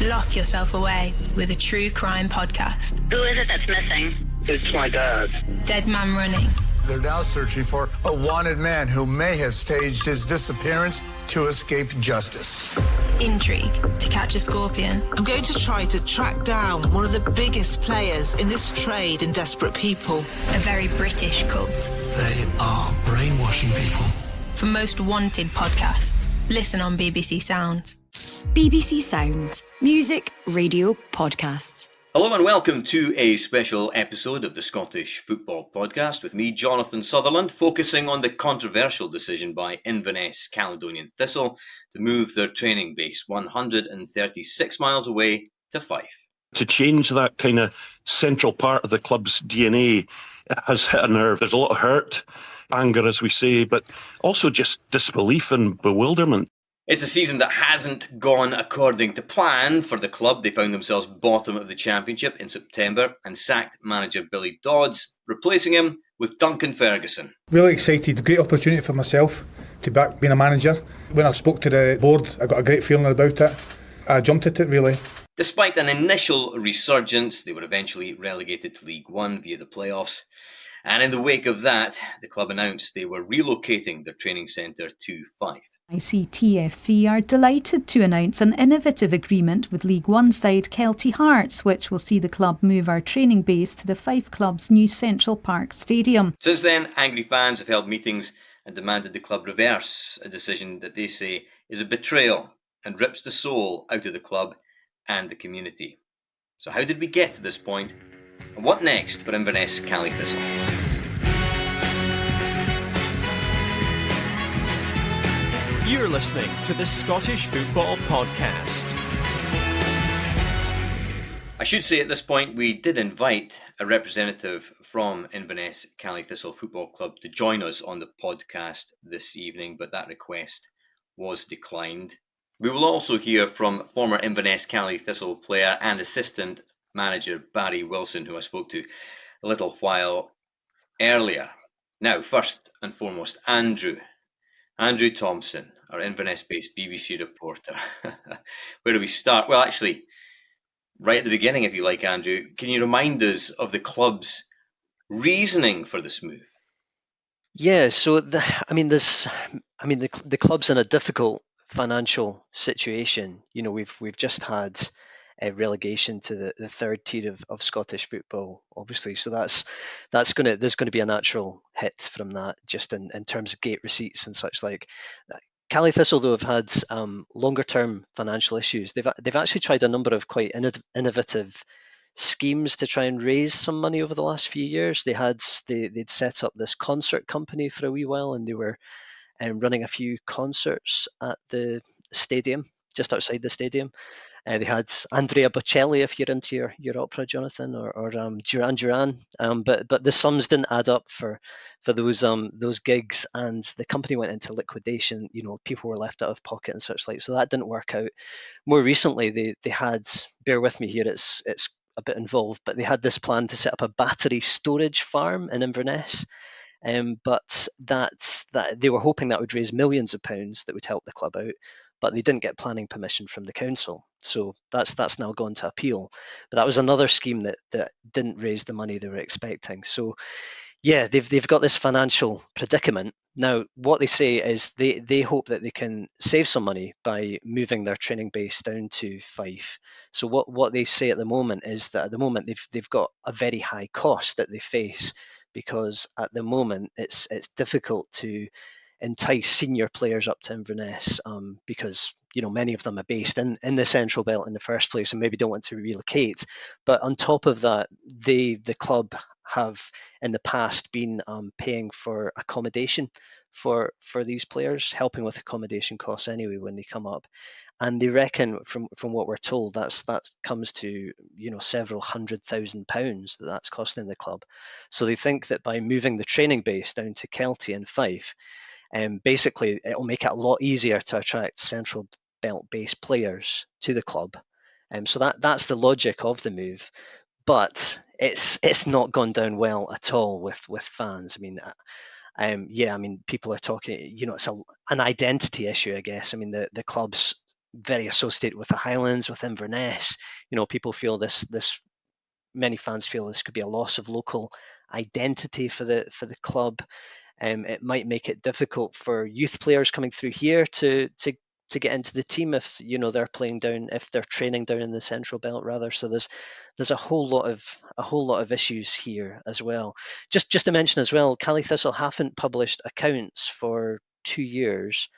Lock yourself away with a true crime podcast. Who is it that's missing? It's my dad. Dead Man Running. They're now searching for a wanted man who may have staged his disappearance to escape justice. Intrigue to catch a scorpion. I'm going to try to track down one of the biggest players in this trade in desperate people. A very British cult. They are brainwashing people. For Most Wanted podcasts, listen on BBC Sounds. BBC Sounds. Music, radio, podcasts. Hello and welcome to a special episode of the Scottish Football Podcast with me, Jonathan Sutherland, focusing on the controversial decision by Inverness Caledonian Thistle to move their training base 136 miles away to Fife. To change that kind of central part of the club's DNA has hit a nerve. There's a lot of hurt, anger, as we say, but also just disbelief and bewilderment. It's a season that hasn't gone according to plan for the club. They found themselves bottom of the Championship in September and sacked manager Billy Dodds, replacing him with Duncan Ferguson. Really excited, great opportunity for myself to back being a manager. When I spoke to the board, I got a great feeling about it. I jumped at it really. Despite an initial resurgence, they were eventually relegated to League One via the playoffs. And in the wake of that, the club announced they were relocating their training centre to Fife. ICTFC are delighted to announce an innovative agreement with League One side Kelty Hearts, which will see the club move our training base to the Fife club's new Central Park Stadium. Since then, angry fans have held meetings and demanded the club reverse a decision that they say is a betrayal and rips the soul out of the club and the community. So how did we get to this point? And what next for Inverness Caledonian Thistle? You're listening to the Scottish Football Podcast. I should say at this point we did invite a representative from Inverness Caledonian Thistle Football Club to join us on the podcast this evening, but that request was declined. We will also hear from former Inverness Caledonian Thistle player and assistant manager Barry Wilson, who I spoke to a little while earlier. Now, first and foremost, Andrew Thompson, our Inverness-based BBC reporter. Where do we start? Well, actually, right at the beginning, if you like, Andrew, can you remind us of the club's reasoning for this move? Yeah, so the club's in a difficult financial situation. You know, we've just had a relegation to the third tier of Scottish football, obviously. So there's going to be a natural hit from that, just in terms of gate receipts and such like. Caley Thistle, though, have had longer term financial issues. They've actually tried a number of quite innovative schemes to try and raise some money over the last few years. They'd set up this concert company for a wee while, and they were running a few concerts at the stadium, just outside the stadium. They had Andrea Bocelli, if you're into your opera, Jonathan, or Duran. But the sums didn't add up for those gigs, and the company went into liquidation. You know, people were left out of pocket and such like. So that didn't work out. More recently, they had, bear with me here, it's a bit involved, but they had this plan to set up a battery storage farm in Inverness. But that they were hoping that would raise millions of pounds that would help the club out, but they didn't get planning permission from the council. So that's now gone to appeal. But that was another scheme that didn't raise the money they were expecting. So yeah, they've got this financial predicament. Now, what they say is they hope that they can save some money by moving their training base down to Fife. So what they say at the moment is that at the moment they've got a very high cost that they face, because at the moment it's difficult to entice senior players up to Inverness, because many of them are based in the Central Belt in the first place and maybe don't want to relocate. But on top of that, the club have in the past been paying for accommodation for these players, helping with accommodation costs anyway when they come up. And they reckon, from what we're told, that comes to several £100,000 that's costing the club. So they think that by moving the training base down to Kelty and Fife, basically it'll make it a lot easier to attract Central Belt-based players to the club. So that's the logic of the move. But it's not gone down well at all with fans. People are talking. It's an identity issue, I guess. The club's very associated with the Highlands, with Inverness. People feel this. Many fans feel this could be a loss of local identity for the club. It might make it difficult for youth players coming through here to get into the team if they're playing down, if they're training down in the Central Belt rather. So there's a whole lot of issues here as well. Just to mention as well, Caley Thistle haven't published accounts for 2 years.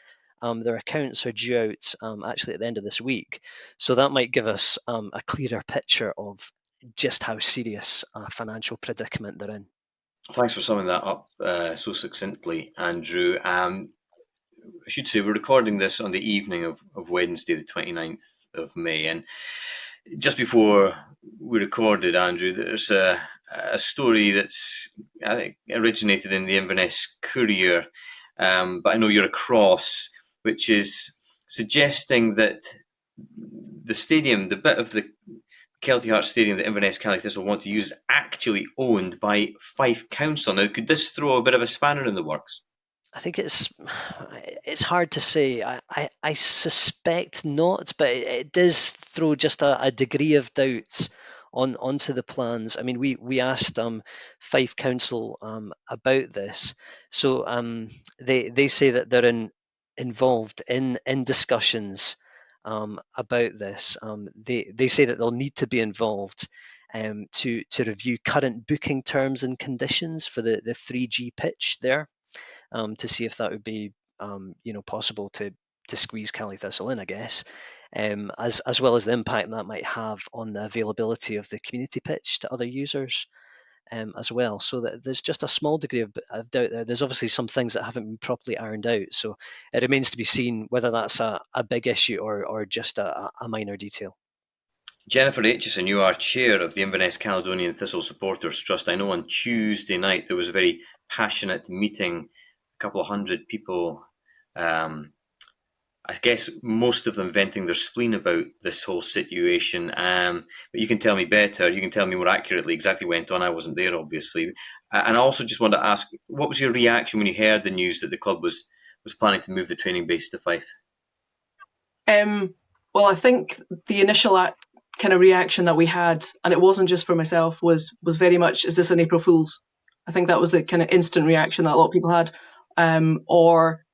Their accounts are due out actually at the end of this week, so that might give us a clearer picture of just how serious a financial predicament they're in. Thanks for summing that up so succinctly, Andrew. I should say we're recording this on the evening of Wednesday, the 29th of May. And just before we recorded, Andrew, there's a story that's, I think, originated in the Inverness Courier, but I know you're across, which is suggesting that the stadium, the bit of the Kelty Hearts Stadium that Inverness Caley Thistle want to use, is actually owned by Fife Council. Now, could this throw a bit of a spanner in the works? I think it's hard to say. I suspect not, but it does throw just a degree of doubt onto the plans. I mean, we asked Fife Council about this, so they say that they're involved in discussions about this. They say that they'll need to be involved to review current booking terms and conditions for the 3G pitch there. To see if that would be, possible to squeeze Caley Thistle in, I guess, as well as the impact that might have on the availability of the community pitch to other users as well. So that there's just a small degree of doubt there. There's obviously some things that haven't been properly ironed out, so it remains to be seen whether that's a big issue or just a minor detail. Jennifer Aitchison, you are chair of the Inverness Caledonian Thistle Supporters Trust. I know on Tuesday night there was a very passionate meeting, a couple of hundred people, I guess most of them venting their spleen about this whole situation. But you can tell me better, you can tell me more accurately exactly what went on. I wasn't there, obviously. And I also just wanted to ask, what was your reaction when you heard the news that the club was planning to move the training base to Fife? Well, I think the initial kind of reaction that we had, and it wasn't just for myself, was very much, is this an April Fool's? I think that was the kind of instant reaction that a lot of people had. Or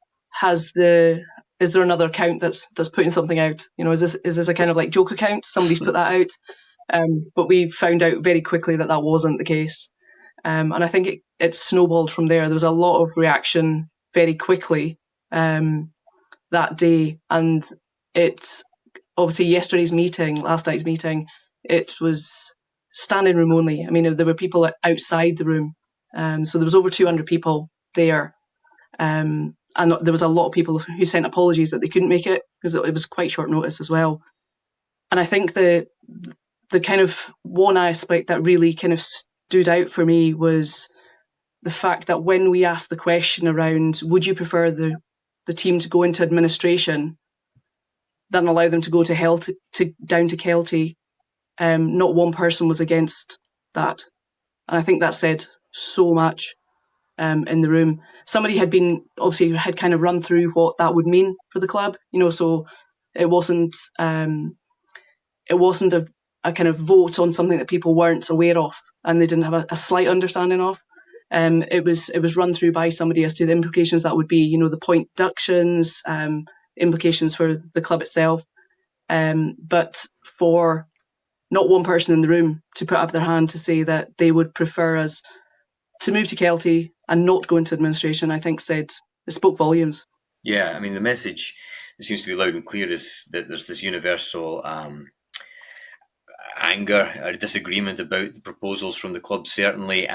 is there another account that's putting something out? Is this a kind of like joke account? Somebody's put that out. But we found out very quickly that wasn't the case. And I think it snowballed from there. There was a lot of reaction very quickly that day. And it's obviously last night's meeting, it was standing room only. I mean, there were people outside the room. So there was over 200 people there. And there was a lot of people who sent apologies that they couldn't make it because it was quite short notice as well. And I think the kind of one aspect that really kind of stood out for me was the fact that when we asked the question around, would you prefer the team to go into administration than allow them to go down to Kelty, not one person was against that. And I think that said so much. In the room, somebody had kind of run through what that would mean for the club, so it wasn't a kind of vote on something that people weren't aware of and they didn't have a slight understanding of. It was run through by somebody as to the implications that would be, the point deductions, implications for the club itself, but for not one person in the room to put up their hand to say that they would prefer us to move to Kelty and not go into administration, I think it spoke volumes. Yeah, I mean, the message that seems to be loud and clear is that there's this universal anger or disagreement about the proposals from the club, certainly.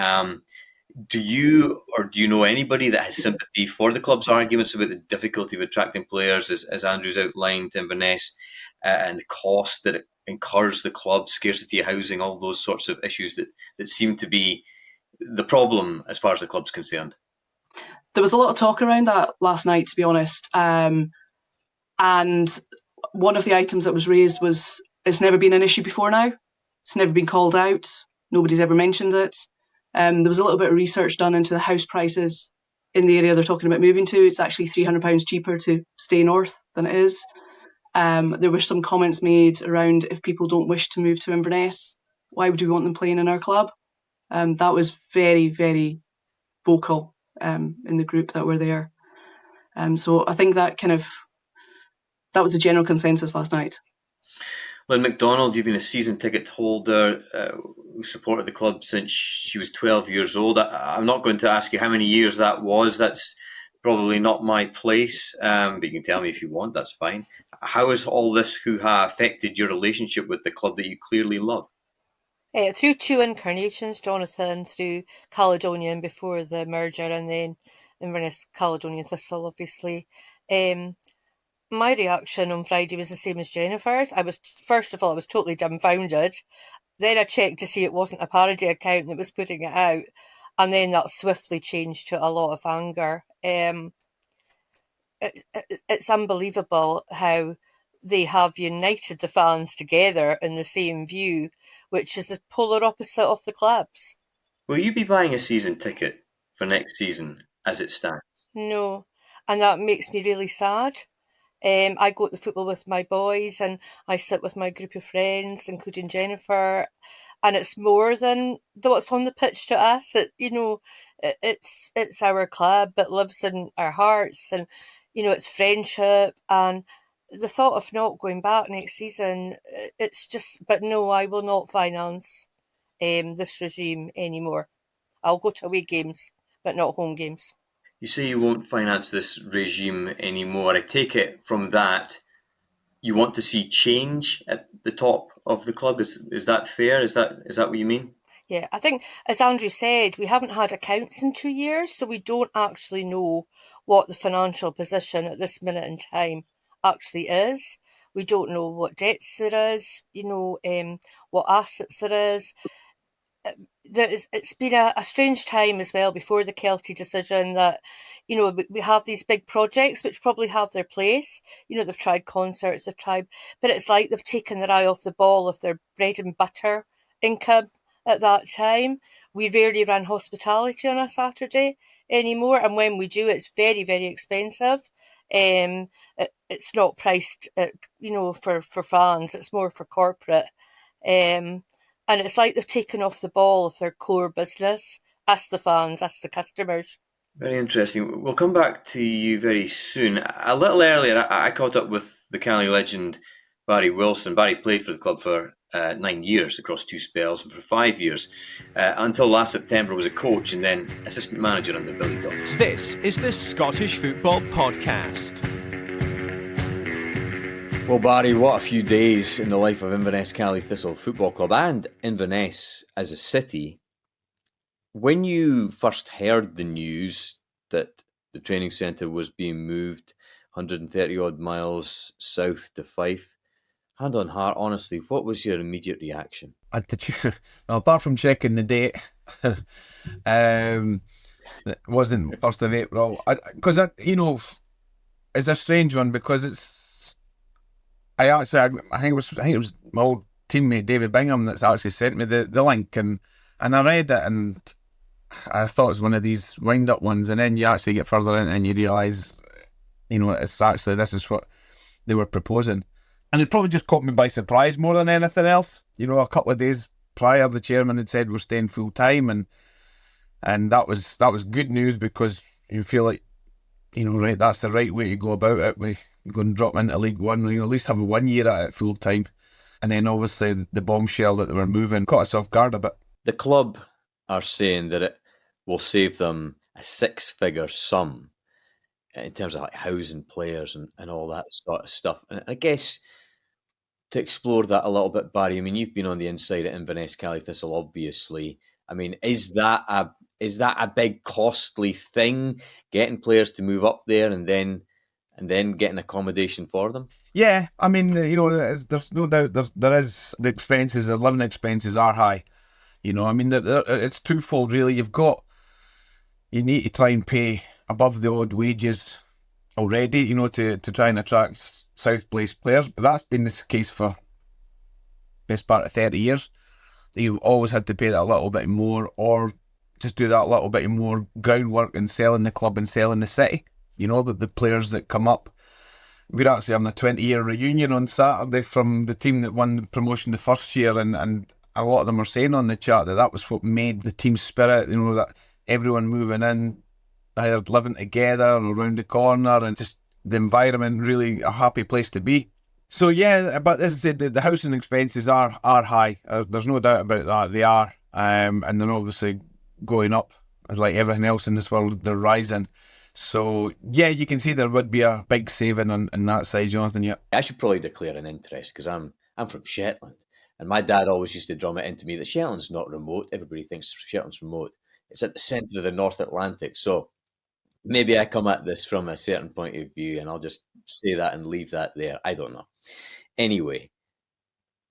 Do you know anybody that has sympathy for the club's arguments about the difficulty of attracting players, as Andrew's outlined, Inverness, and the cost that it incurs the club, scarcity of housing, all those sorts of issues that seem to be the problem as far as the club's concerned? There was a lot of talk around that last night, to be honest. And one of the items that was raised was, it's never been an issue before now. It's never been called out. Nobody's ever mentioned it. There was a little bit of research done into the house prices in the area they're talking about moving to. It's actually £300 cheaper to stay north than it is. There were some comments made around if people don't wish to move to Inverness, why would we want them playing in our club? That was very, very vocal in the group that were there. So I think that was a general consensus last night. Lynn MacDonald, you've been a season ticket holder who supported the club since she was 12 years old. I'm not going to ask you how many years that was. That's probably not my place, but you can tell me if you want, that's fine. How has all this hoo-ha affected your relationship with the club that you clearly love? Through two incarnations, Jonathan, through Caledonian before the merger, and then Inverness Caledonian Thistle, obviously. My reaction on Friday was the same as Jennifer's. First of all, I was totally dumbfounded. Then I checked to see it wasn't a parody account that was putting it out. And then that swiftly changed to a lot of anger. It's unbelievable how they have united the fans together in the same view, which is the polar opposite of the clubs. Will you be buying a season ticket for next season as it stands? No, and that makes me really sad. I go to football with my boys and I sit with my group of friends, including Jennifer, and it's more than what's on the pitch to us. It's our club. It lives in our hearts, and it's friendship. And the thought of not going back next season, it's just. But no, I will not finance this regime anymore. I'll go to away games, but not home games. You say you won't finance this regime anymore. I take it from that you want to see change at the top of the club. Is that fair? Is that what you mean? Yeah, I think, as Andrew said, we haven't had accounts in 2 years, so we don't actually know what the financial position at this minute in time actually is. We don't know what debts there is, what assets there is. It's been a strange time as well before the Kelty decision that, we have these big projects which probably have their place. They've tried concerts, but it's like they've taken their eye off the ball of their bread and butter income at that time. We rarely run hospitality on a Saturday anymore, and when we do, it's very, very expensive. It's not priced, for fans. It's more for corporate. And it's like they've taken off the ball of their core business. Ask the fans, ask the customers. Very interesting. We'll come back to you very soon. A little earlier, I caught up with the Caley legend, Barry Wilson. Barry played for the club for 9 years across 2 spells, and for 5 years, until last September, was a coach and then assistant manager under Billy Dodds. This is the Scottish Football Podcast. Well, Barry, what a few days in the life of Inverness Caledonian Thistle Football Club and Inverness as a city. When you first heard the news that the training centre was being moved 130 odd miles south to Fife, hand on heart, honestly, what was your immediate reaction? Apart from checking the date, it wasn't 1st of April. Because it's a strange one because it's. I think it was my old teammate David Bingham that's actually sent me the link, and I read it and I thought it was one of these wind up ones, and then you actually get further in and you realise, it's actually this is what they were proposing, and it probably just caught me by surprise more than anything else. A couple of days prior, the chairman had said we're staying full time, and that was good news because you feel like, right, that's the right way to go about it. We're going to drop into League One, at least have 1 year at it full time. And then obviously the bombshell that they were moving caught us off guard a bit. The club are saying that it will save them a 6-figure sum in terms of like housing players and all that sort of stuff. And I guess to explore that a little bit, Barry, you've been on the inside at Inverness Caledonian Thistle, obviously. Is that a big costly thing, getting players to move up there and then getting accommodation for them? Yeah, there's no doubt there is the expenses, the living expenses are high. It's twofold really. You need to try and pay above the odd wages already, to try and attract South Place players. But that's been the case for best part of 30 years. You've always had to pay that a little bit more, or just do that little bit more groundwork and selling the club and selling the city. The players that come up we're actually having a 20-year reunion on Saturday from the team that won the promotion the first year, and a lot of them are saying on the chat that was what made the team spirit, that everyone moving in, either living together or around the corner, and just the environment, really a happy place to be. So yeah, but as I said, the housing expenses are high. There's no doubt about that. They are, and they're obviously going up. As like everything else in this world, they're rising. So yeah, you can see there would be a big saving on that side, Jonathan. Yeah, I should probably declare an interest because I'm from Shetland, and my dad always used to drum it into me that Shetland's not remote. Everybody thinks Shetland's remote. It's at the centre of the North Atlantic, so maybe I come at this from a certain point of view, and I'll just say that and leave that there. I don't know. Anyway,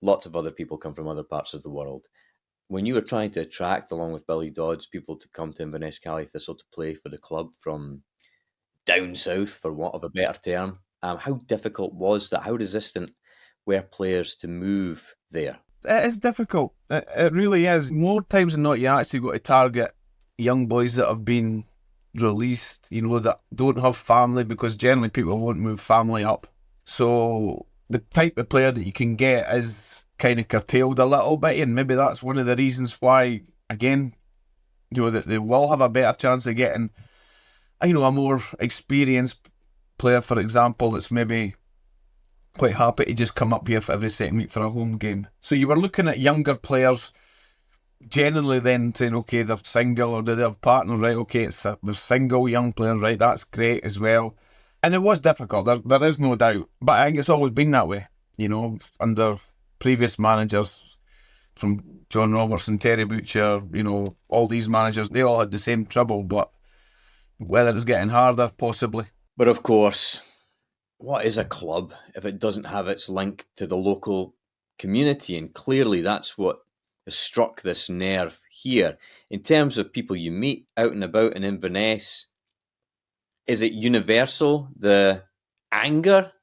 lots of other people come from other parts of the world. When you were trying to attract, along with Billy Dodds, people to come to Inverness Caledonian Thistle to play for the club from down south, for want of a better term, how difficult was that? How resistant were players to move there? It is difficult. It really is. More times than not, you actually got to target young boys that have been released, that don't have family, because generally people won't move family up. So the type of player that you can get is kind of curtailed a little bit, and maybe that's one of the reasons why, again, that they will have a better chance of getting, a more experienced player, for example, that's maybe quite happy to just come up here for every second week for a home game. So you were looking at younger players generally then saying, okay, they're single, or do they have partners, right? Okay, they're single young players, right? That's great as well. And it was difficult, there is no doubt. But I think it's always been that way, under previous managers, from John Robertson, Terry Butcher, all these managers, they all had the same trouble, but whether it's getting harder, possibly. But of course, what is a club if it doesn't have its link to the local community? And clearly that's what has struck this nerve here. In terms of people you meet out and about in Inverness, is it universal, the anger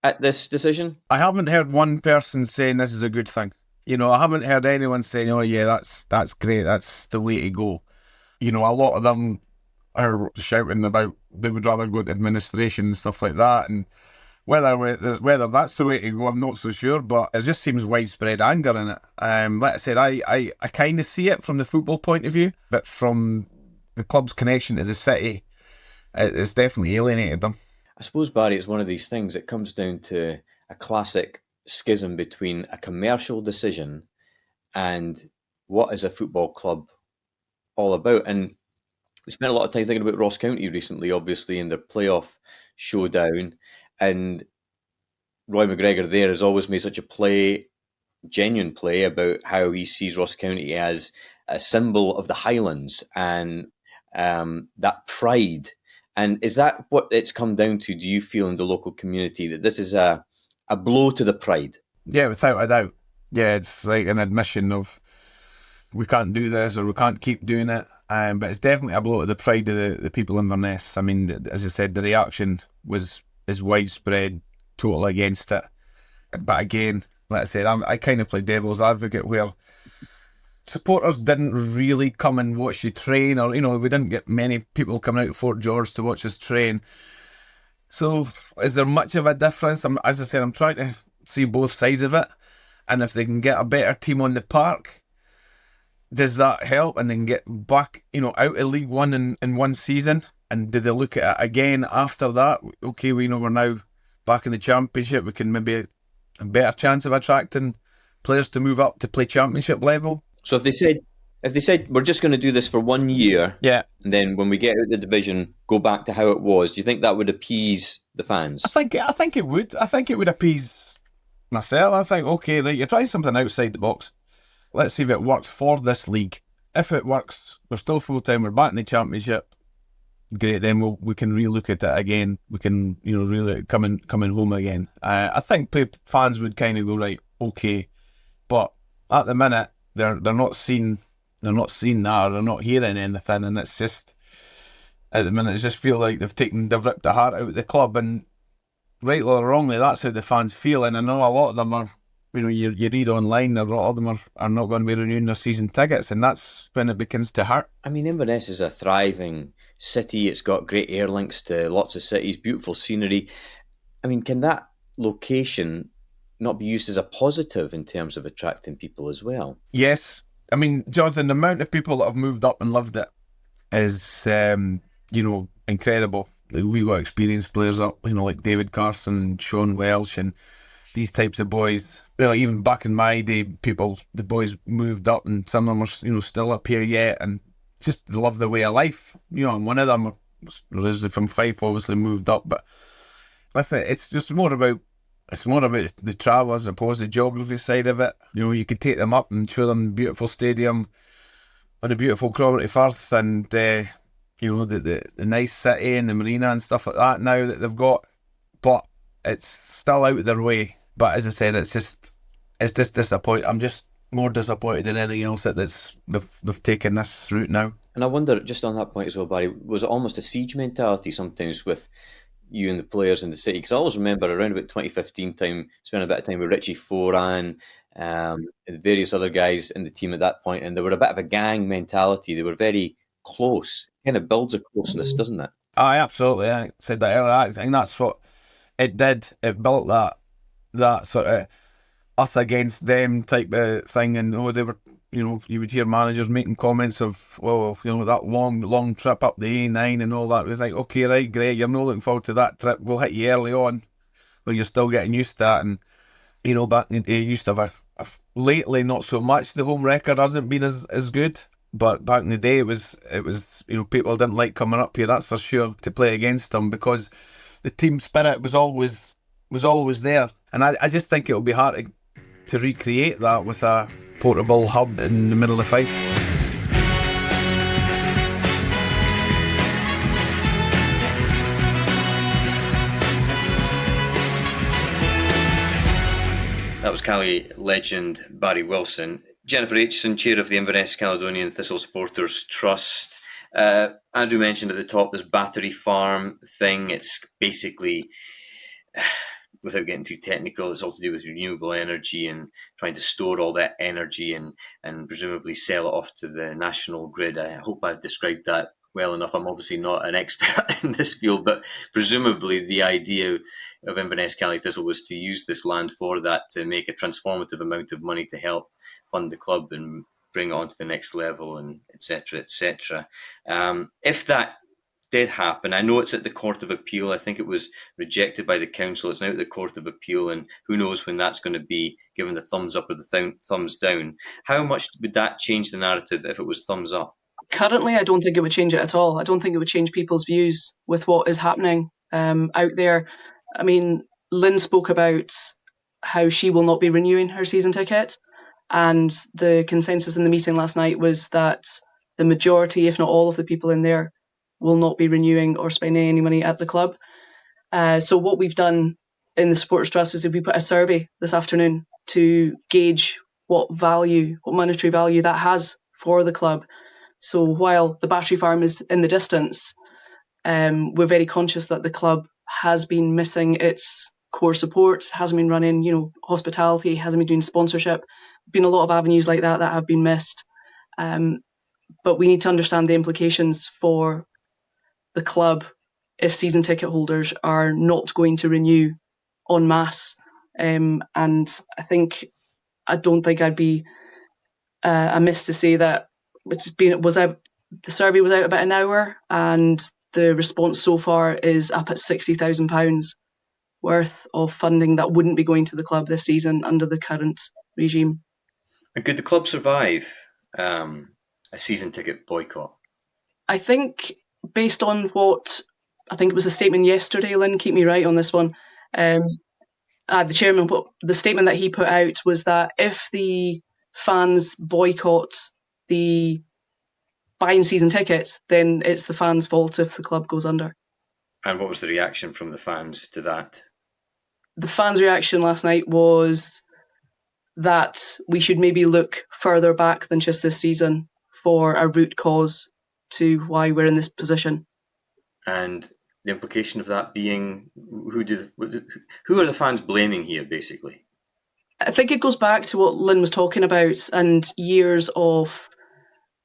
at this decision? I haven't heard one person saying this is a good thing. I haven't heard anyone saying, oh yeah, that's great, that's the way to go. A lot of them are shouting about they would rather go to administration and stuff like that, and whether that's the way to go, I'm not so sure, but it just seems widespread anger in it. Like I said, I kind of see it from the football point of view, but from the club's connection to the city, it's definitely alienated them. I suppose, Barry, it's one of these things. It comes down to a classic schism between a commercial decision and what is a football club all about. And we spent a lot of time thinking about Ross County recently, obviously, in their playoff showdown. And Roy McGregor there has always made such a genuine play about how he sees Ross County as a symbol of the Highlands and that pride. And is that what it's come down to, do you feel, in the local community, that this is a blow to the pride? Yeah, without a doubt. Yeah, it's like an admission of we can't do this or we can't keep doing it. But it's definitely a blow to the pride of the people in Inverness. I mean, as I said, the reaction is widespread, total against it. But again, like I said, I kind of play devil's advocate where supporters didn't really come and watch you train, or we didn't get many people coming out of Fort George to watch us train. So is there much of a difference? As I said, I'm trying to see both sides of it, and if they can get a better team on the park, does that help? And then get back out of League One in one season, and do they look at it again after that? Okay, we know we're now back in the Championship, we can maybe a better chance of attracting players to move up to play Championship level. So if they said we're just going to do this for 1 year, yeah, and then when we get out of the division, go back to how it was, do you think that would appease the fans? I think it would. I think it would appease myself. I think, okay, right, you're trying something outside the box. Let's see if it works for this league. If it works, we're still full time. We're back in the Championship. Great. Then we can relook at it again. We can really coming home again. I think fans would kind of go, right, okay, but at the minute they're not seeing that, or they're not hearing anything, and it's just at the minute it just feel like they've ripped the heart out of the club, and rightly or wrongly, that's how the fans feel. And I know a lot of them are, you read online, a lot of them are not going to be renewing their season tickets, and that's when it begins to hurt. I mean, Inverness is a thriving city. It's got great air links to lots of cities, beautiful scenery. I mean, can that location not be used as a positive in terms of attracting people as well? Yes. I mean, Jonathan, the amount of people that have moved up and loved it is, incredible. We got experienced players up, like David Carson and Sean Welsh and these types of boys. Even back in my day, the boys moved up and some of them are, still up here yet and just love the way of life. And one of them was originally from Fife, obviously moved up. But listen, it's more about the travel as opposed to the geography side of it. You could take them up and show them the beautiful stadium on a beautiful Cromarty Firth and the nice city and the marina and stuff like that now that they've got. But it's still out of their way. But as I said, it's just disappointing. I'm just more disappointed than anything else that they've taken this route now. And I wonder, just on that point as well, Barry, was it almost a siege mentality sometimes with you and the players in the city? Because I always remember around about 2015 time, spending a bit of time with Richie Foran and various other guys in the team at that point, and there were a bit of a gang mentality. They were very close. It kind of builds a closeness, doesn't it? Aye, absolutely. I said that earlier. I think that's what it did. It built that sort of us against them type of thing, and they were, you would hear managers making comments of, that long trip up the A9 and all that. It was like, okay, right, great, you're not looking forward to that trip. We'll hit you early on, but you're still getting used to that. And back in the day, you used to have lately not so much. The home record hasn't been as good, but back in the day, it was people didn't like coming up here. That's for sure, to play against them, because the team spirit was always there. And I just think it'll be hard to recreate that with a portable hub in the middle of Fife. That was Caley legend Barry Wilson. Jennifer Aitchison, chair of the Inverness Caledonian Thistle Supporters Trust. Andrew mentioned at the top this battery farm thing. It's basically, without getting too technical, it's all to do with renewable energy and trying to store all that energy and presumably sell it off to the national grid. I hope I've described that well enough. I'm obviously not an expert in this field, but presumably the idea of Inverness Caledonian Thistle was to use this land for that, to make a transformative amount of money to help fund the club and bring it on to the next level, and etc., etc. If that did happen, I know it's at the Court of Appeal. I think it was rejected by the council. It's now at the Court of Appeal, and who knows when that's going to be given the thumbs up or the thumbs down. How much would that change the narrative if it was thumbs up? Currently, I don't think it would change it at all. I don't think it would change people's views with what is happening out there. I mean, Lynn spoke about how she will not be renewing her season ticket, and the consensus in the meeting last night was that the majority, if not all of the people in there, will not be renewing or spending any money at the club. So what we've done in the Supporters Trust is we put a survey this afternoon to gauge what monetary value that has for the club. So while the battery farm is in the distance, we're very conscious that the club has been missing its core support, hasn't been running, hospitality, hasn't been doing sponsorship. Been a lot of avenues like that have been missed. But we need to understand the implications for the club if season ticket holders are not going to renew en masse. And I don't think I'd be amiss to say that the survey was out about an hour, and the response so far is up at £60,000 worth of funding that wouldn't be going to the club this season under the current regime. And could the club survive a season ticket boycott? I think, based on what I think it was a statement yesterday, Lynn, keep me right on this one, the chairman, the statement that he put out was that if the fans boycott the buying season tickets, then it's the fans' fault if the club goes under. And what was the reaction from the fans to that? The fans' reaction last night was that we should maybe look further back than just this season for a root cause to why we're in this position. And the implication of that being, who are the fans blaming here, basically? I think it goes back to what Lynn was talking about and years of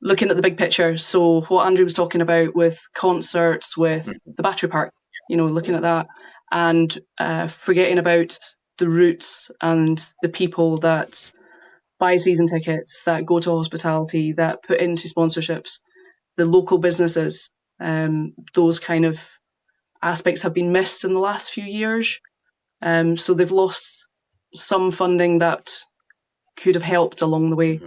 looking at the big picture. So what Andrew was talking about with concerts, with the Battery Park, looking at that. and forgetting about the roots and the people that buy season tickets, that go to hospitality, that put into sponsorships, the local businesses. Those kind of aspects have been missed in the last few years. So they've lost some funding that could have helped along the way.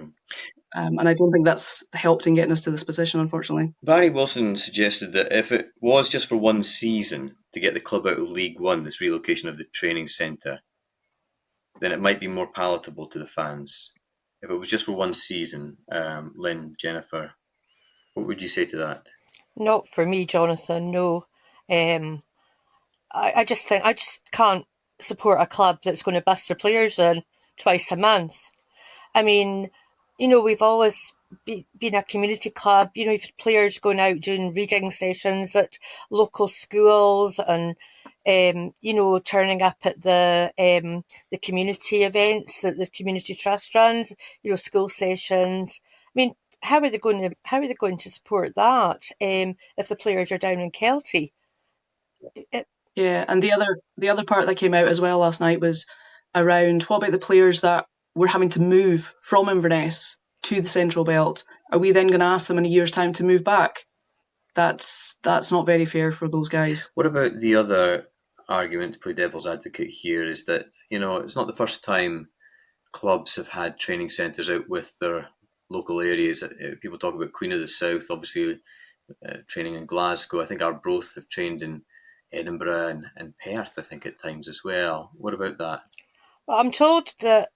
And I don't think that's helped in getting us to this position, unfortunately. Barry Wilson suggested that if it was just for one season to get the club out of League One, this relocation of the training centre, then it might be more palatable to the fans. If it was just for one season, Lynn, Jennifer, what would you say to that? Not for me, Jonathan, no. I just think I just can't support a club that's going to bust their players in twice a month. I mean, you know, we've always been a community club. You know, you've had players going out doing reading sessions at local schools and, you know, turning up at the community events that the community trust runs, you know, school sessions. I mean, how are they going to support that if the players are down in Kelty? Yeah, and the other part that came out as well last night was around what about the players that were having to move from Inverness to the Central Belt? Are we then going to ask them in a year's time to move back? That's not very fair for those guys. What about the other argument, to play devil's advocate here, is that, you know, it's not the first time clubs have had training centres out with their local areas. People talk about Queen of the South, obviously training in Glasgow. I think Arbroath have trained in Edinburgh and Perth, I think, at times as well. What about that? Well, I'm told that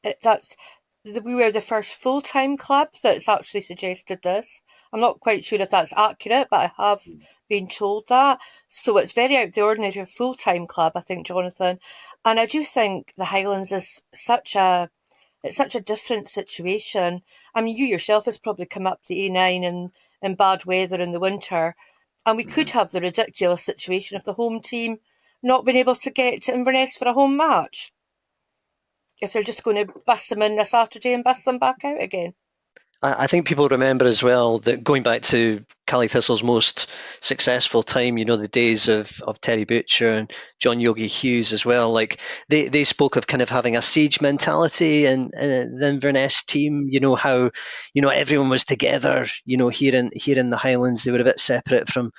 we were the first full-time club that's actually suggested this. I'm not quite sure if that's accurate, but I have been told that. So it's very out of the ordinary, a full-time club, I think, Jonathan. And I do think the Highlands is such a different situation. I mean, you yourself has probably come up the A9 in bad weather in the winter, and we could have the ridiculous situation of the home team not being able to get to Inverness for a home match, if they're just going to bus them in a Saturday and bus them back out again. I think people remember as well that going back to Caley Thistle's most successful time, you know, the days of Terry Butcher and John Yogi Hughes as well, like they spoke of kind of having a siege mentality and the Inverness team, you know, how, you know, everyone was together, you know, here in the Highlands. They were a bit separate from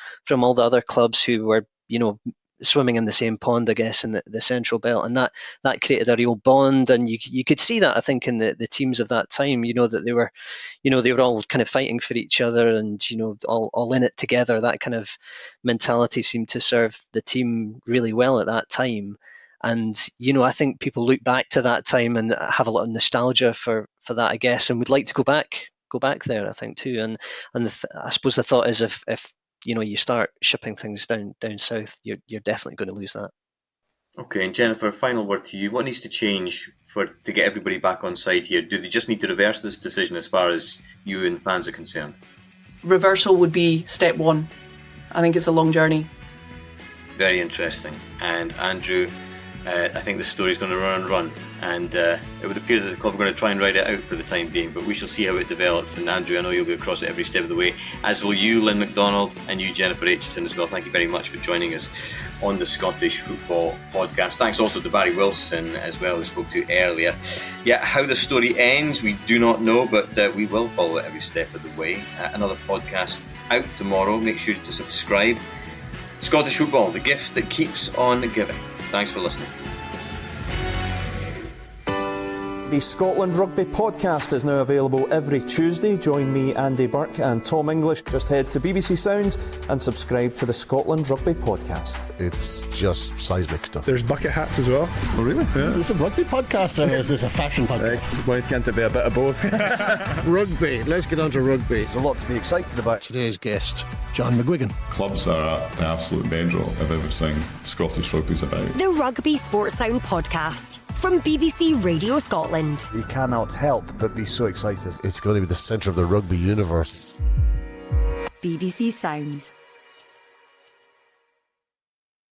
all the other clubs who were, you know, swimming in the same pond, I guess, in the Central Belt, and that created a real bond. And you could see that, I think, in the teams of that time, you know, that they were all kind of fighting for each other and, you know, all in it together. That kind of mentality seemed to serve the team really well at that time. And, you know, I think people look back to that time and have a lot of nostalgia for that, I guess, and would like to go back there, I think, too. And I suppose the thought is if you know, you start shipping things down south, you're definitely going to lose that. Okay, and Jennifer, final word to you. What needs to change to get everybody back on side here? Do they just need to reverse this decision as far as you and fans are concerned? Reversal would be step one. I think it's a long journey. Very interesting. And Andrew, I think the story's going to run, and it would appear that the club are going to try and ride it out for the time being, but we shall see how it develops. And Andrew, I know you'll be across it every step of the way, as will you, Lynn McDonald, and you, Jennifer Aitchison, as well. Thank you very much for joining us on the Scottish Football Podcast. Thanks also to Barry Wilson as well, who spoke to earlier. Yeah, how the story ends, we do not know, but we will follow it every step of the way. Another podcast out tomorrow. Make sure to subscribe. Scottish Football, the gift that keeps on giving. Thanks for listening. The Scotland Rugby Podcast is now available every Tuesday. Join me, Andy Burke and Tom English. Just head to BBC Sounds and subscribe to the Scotland Rugby Podcast. It's just seismic stuff. There's bucket hats as well. Oh, really? Yeah. Is this a rugby podcast or is this a fashion podcast? Why can't it be a bit of both? Rugby. Let's get on to rugby. There's a lot to be excited about. Today's guest, John McGuigan. Clubs are at the absolute bedrock of everything Scottish rugby's about. The Rugby Sports Sound Podcast from BBC Radio Scotland. You cannot help but be so excited. It's going to be the centre of the rugby universe. BBC Sounds.